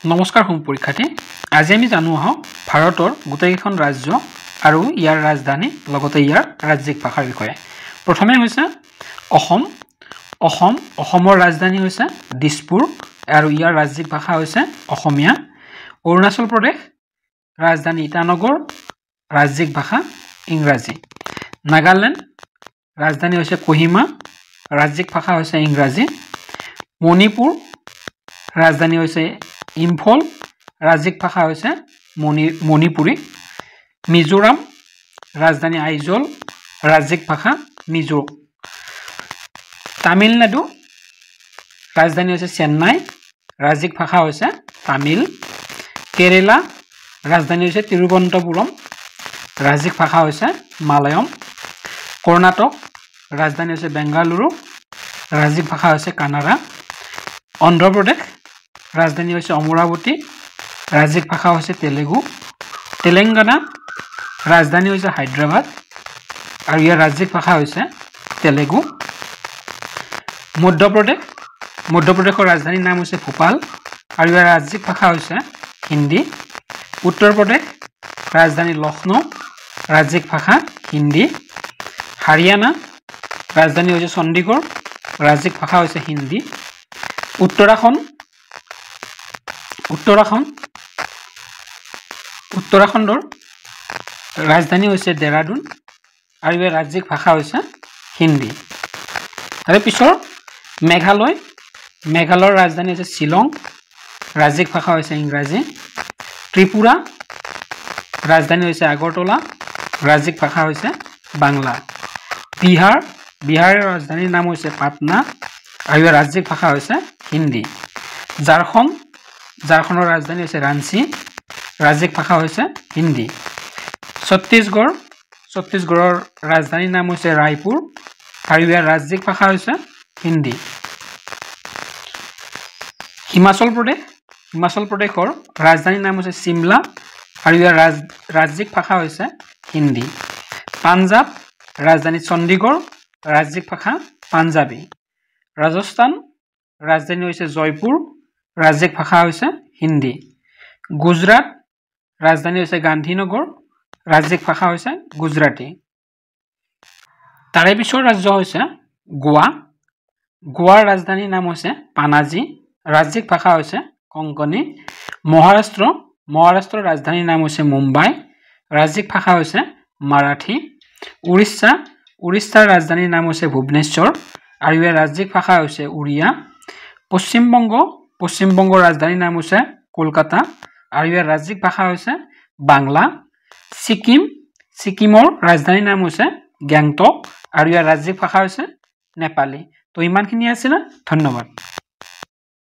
নমস্কাৰ হোম পৰীক্ষাৰ্থী আজি আমি জানো আহক ভাৰতৰ গোটেইখন ৰাজ্য আৰু ইয়াৰ ৰাজধানী লগতে ইয়াৰ ৰাজ্যিক ভাষাৰ বিষয়ে প্ৰথমে হৈছে অসমৰ ৰাজধানী হৈছে দিছপুৰ আৰু ইয়াৰ ৰাজ্যিক ভাষা হৈছে অসমীয়া অৰুণাচল প্ৰদেশ ৰাজধানী ইটানগৰ ৰাজ্যিক ভাষা ইংৰাজী নাগালেণ্ড ৰাজধানী হৈছে কোহিমা ৰাজ্যিক ভাষা হৈছে ইংৰাজী মণিপুৰ ৰাজধানী হৈছে ইম্ফল ৰাজ্যিক ভাষা হৈছে মণিপুৰী মিজোৰাম ৰাজধানী আইজল ৰাজ্যিক ভাষা মিজো তামিলনাডু ৰাজধানী হৈছে চেন্নাই ৰাজ্যিক ভাষা হৈছে তামিল কেৰেলা ৰাজধানী হৈছে তিৰুৱনন্তপুৰম ৰাজ্যিক ভাষা হৈছে মালয়ালম কৰ্ণাটক ৰাজধানী হৈছে বেংগালুৰু ৰাজ্যিক ভাষা হৈছে কানাড়া অন্ধ্ৰ প্ৰদেশ ৰাজধানী হৈছে অমৰাৱতী ৰাজ্যিক ভাষা হৈছে তেলেগু তেলেংগানা ৰাজধানী হৈছে হায়দৰাবাদ আৰু ইয়াৰ ৰাজ্যিক ভাষা হৈছে তেলেগু মধ্যপ্ৰদেশৰ ৰাজধানীৰ নাম হৈছে ভোপাল আৰু ইয়াৰ ৰাজ্যিক ভাষা হৈছে হিন্দী উত্তৰ প্ৰদেশ ৰাজধানী লক্ষ্ণৌ ৰাজ্যিক ভাষা হিন্দী হাৰিয়ানা ৰাজধানী হৈছে চণ্ডীগড় ৰাজ্যিক ভাষা হৈছে হিন্দী উত্তৰাখণ্ডৰ ৰাজধানী হৈছে দেৰাডুন আৰু ইয়াৰ ৰাজ্যিক ভাষা হৈছে হিন্দী তাৰে পিছৰ মেঘালয়ৰ ৰাজধানী হৈছে শ্বিলং ৰাজ্যিক ভাষা হৈছে ইংৰাজী ত্ৰিপুৰা ৰাজধানী হৈছে আগৰতলা ৰাজ্যিক ভাষা হৈছে বাংলা বিহাৰৰ ৰাজধানীৰ নাম হৈছে পাটনা আৰু ইয়াৰ ৰাজ্যিক ভাষা হৈছে হিন্দী ঝাৰখণ্ডৰ ৰাজধানী হৈছে ৰাঞ্চি ৰাজ্যিক ভাষা হৈছে হিন্দী ছত্তীশগড়ৰ ৰাজধানীৰ নাম হৈছে ৰায়পুৰ আৰু ইয়াৰ ৰাজ্যিক ভাষা হৈছে হিন্দী হিমাচল প্ৰদেশৰ ৰাজধানীৰ নাম হৈছে চিমলা আৰু ইয়াৰ ৰাজ্যিক ভাষা হৈছে হিন্দী পাঞ্জাৱ ৰাজধানী চণ্ডীগড় ৰাজ্যিক ভাষা পাঞ্জাবী ৰাজস্থান ৰাজধানী হৈছে জয়পুৰ ৰাজ্যিক ভাষা হৈছে হিন্দী গুজৰাট ৰাজধানী হৈছে গান্ধীনগৰ ৰাজ্যিক ভাষা হৈছে গুজৰাটী তাৰে পিছৰ ৰাজ্য হৈছে গোৱাৰ ৰাজধানীৰ নাম হৈছে পানাজী ৰাজ্যিক ভাষা হৈছে কংকণী মহাৰাষ্ট্ৰৰ ৰাজধানীৰ নাম হৈছে মুম্বাই ৰাজ্যিক ভাষা হৈছে মাৰাঠী উৰিষ্যাৰ ৰাজধানীৰ নাম হৈছে ভুৱনেশ্বৰ আৰু ইয়াৰ ৰাজ্যিক ভাষা হৈছে উৰিয়া পশ্চিমবংগৰ ৰাজধানীৰ নাম হৈছে কলকাতা আৰু ইয়াৰ ৰাজ্যিক ভাষা হৈছে বাংলা ছিকিমৰ ৰাজধানীৰ নাম হৈছে গেংটক আৰু ইয়াৰ ৰাজ্যিক ভাষা হৈছে নেপালী তো ইমানখিনি আছে না ধন্যবাদ